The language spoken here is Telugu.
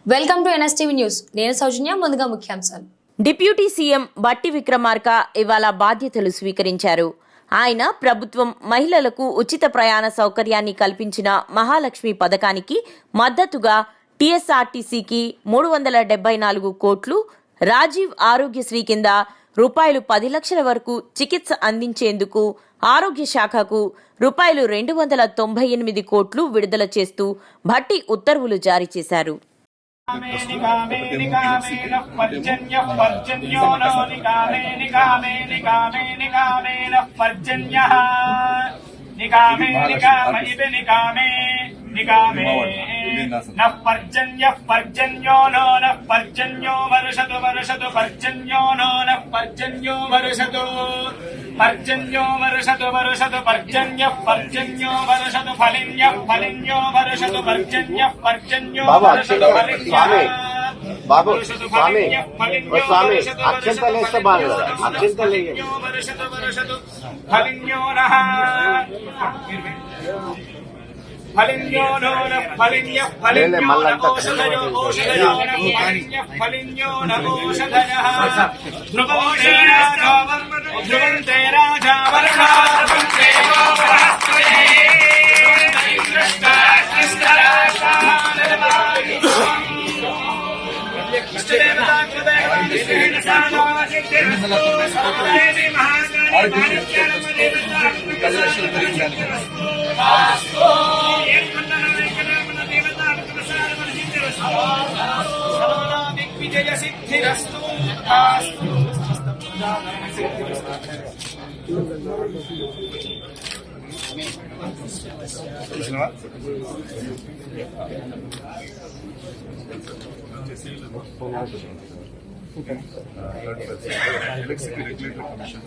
Welcome to NSTV news. నేను సౌజన్య. ముందుగా ముఖ్యాంశాలు. డిప్యూటీ సీఎం బట్టి విక్రమార్క ఇవాళ బాధ్యతలు స్వీకరించారు. ఆయన ప్రభుత్వం మహిళలకు ఉచిత ప్రయాణ సౌకర్యాన్ని కల్పించిన మహాలక్ష్మి పథకానికి మద్దతుగా టీఎస్ఆర్టీసీకి 374 కోట్లు, రాజీవ్ ఆరోగ్యశ్రీ కింద రూపాయలు 10 లక్షల వరకు చికిత్స అందించేందుకు ఆరోగ్య శాఖకు రూపాయలు 298 కోట్లు విడుదల చేస్తూ భట్టి ఉత్తర్వులు జారీ చేశారు. నిగామే నః పర్జన్యః పర్జన్యో నో నః పర్జన్యో వర్షతు వర్షతు పర్జన్యో నో నః పర్జన్యో వర్షతు పర్జన్యో వర్షతు వర్షతు పర్జన్యః పర్జన్యో వర్షతు ఫలిన్యః ఫలిన్యో వర్షతు పర్జన్యః పర్జన్యో వర్షతు ఫలిన్యః బాబు స్వామి స్వామి అక్షంతలేస్తే బాగా అక్షంతలే వర్షతు వర్షతు ఫలిన్యో నః ఫలిన్యో నో నః ఫలిన్యః ఫలిన్యో ఓషధయో ఓషధయో ఫలిన్యో ఓషధయః ధ్రువంతే రాజా వర్ణార్పంతే విజయ సిద్ధిరస్తు. Electricity regulatory commission